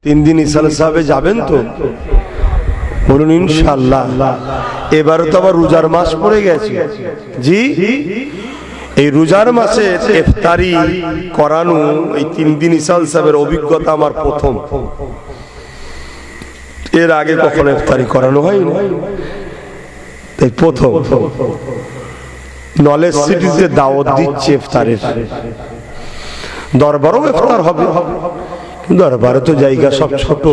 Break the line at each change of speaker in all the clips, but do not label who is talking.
তিন দিন ইসাল সাহেবে যাবেন তো? বলুন ইনশাআল্লাহ। এবারে তো আবার রোজার মাস পড়ে গেছে। জি, এই রোজার মাসে ইফতারি করানো এই তিন দিন ইসাল সাহেবের অভিজ্ঞতা আমার প্রথম। এর আগে কখনো ইফতারি করানো হয়নি, তাই প্রথম। নলেজ সিটিতে দাওয়াত দিচ্ছে ইফতারের। দরবারও ইফতার হবে, দরবারে তো জায়গা সব ছোট।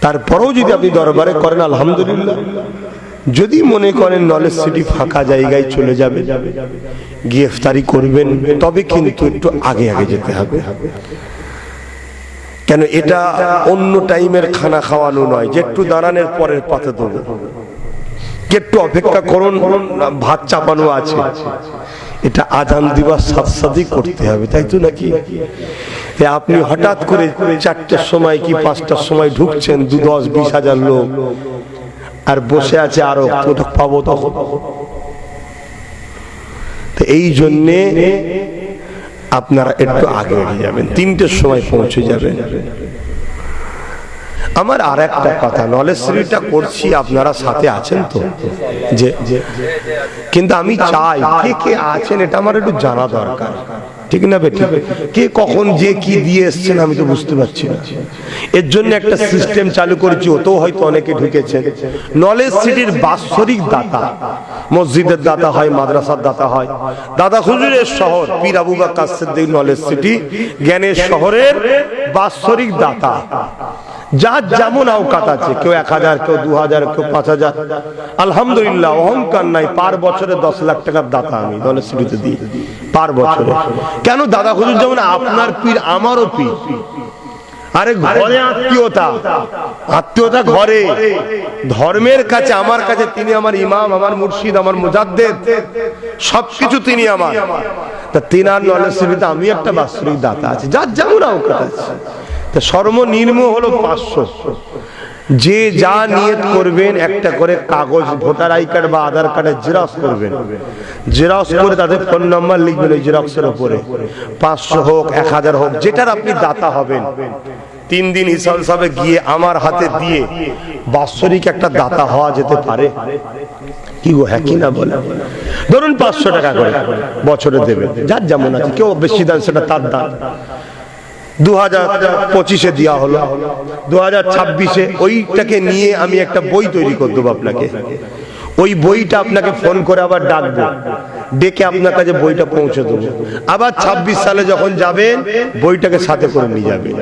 তারপরেও যদি আপনি দরবারে করেন আলহামদুলিল্লাহ। যদি মনে করেন নলেজ সিটি ফাঁকা জায়গায় চলে যাবে, গিয়ে ইফতারি করবেন, তবে কিন্তু একটু আগে আগে যেতে হবে। কেন, এটা অন্য টাইমের খানা খাওয়ানো নয় যে একটু দাঁড়ানোর পরের পাতে দেবো, একটু অপেক্ষা করুন, ভাত চাপানো আছে। এটা আজান দিবার সাথে সাথেই করতে হবে, তাই তো নাকি? আপনি হঠাৎ করে 4টার সময় কি 5টার সময় ঢুকছেন, 10-20 হাজার লোক আর বসে আছে আরো পাবো তখন। এই জন্যে আপনারা একটু আগে যাবেন, 3টের সময় পৌঁছে যাবেন। আমার আর একটা কথা, নলেজ সিটিটা করছি, আপনারা সাথে আছেন তো? যে কিন্তু আমি চাই কে কে আছেন এটা আমার একটু জানা দরকার, ঠিক না বেটি? কে কখন যে কি দিয়ে এসছেন আমি তো বুঝতে পারছি না। এর জন্য একটা সিস্টেম চালু করেছি, ওতেও হয়তো অনেকে ঢুকেছেন। নলেজ সিটির বাৎসরিক দাতা, মসজিদের দাতা হয়, মাদ্রাসার দাতা হয়। দাদা হুজুরের শহর পীর আবু বকর সিদ্দিক নলেজ সিটি জ্ঞানের শহরের বাৎসরিক দাতা। যার যেমন আওকাত আছে, কেউ 1000, কেউ 2000, কেউ 5000। আলহামদুলিল্লাহ, অহংকার নাই, পার বছরে 10 লাখ টাকার দাতা আমি নলেজ সিটিতে দিই পার বছরে। কেন? দাদা হুজুর যেমন আপনার পীর, আমারও পীর। আরে ঘরে আত্মীয়তা, আত্মীয়তা ঘরে, ধর্মের কাছে আমার কাছে তিনি আমার ইমাম, আমার মুর্শিদ, আমার মুজাদ্দেদ, সবকিছু তিনি আমার। তা তিনার নলেজ সিটিতে আমি একটা বাৎসরিক দাতা আছে, যার যেমন আওকাত আছে। সর্বনিম্ন হলো 500। যে যা নিয়ত করবেন, একটা করে কাগজ, ভোটার আই কার্ড বা আধার কার্ডের জেরক্স করবেন, জেরক্স করে তাদের ফোন নাম্বার লিখবেন ওই জেরক্সের উপরে। 500 হোক, 1000 হোক, যেটার আপনি দাতা হবেন, 3 দিন ইসাল সাহেবে গিয়ে আমার হাতে দিয়ে বাৎসরিক একটা দাতা হওয়া যেতে পারে। কি গো, হ্যাঁ কি না বলে? ধরুন 500 টাকা করে বছরে দেবেন, যার যেমন আছে। কেউ বেশি দেন, সেটা তার দান। 2025-এ দেওয়া হলো, 2026-এ ওইটাকে নিয়ে আমি একটা বই তৈরি করে দেবো আপনাকে। ওই বইটা আপনাকে ফোন করে আবার ডাকবো, ডেকে আপনার কাছে বইটা পৌঁছে দেবো। আবার 26 সালে যখন যাবেন, বইটাকে সাথে করে নিয়ে যাবেন।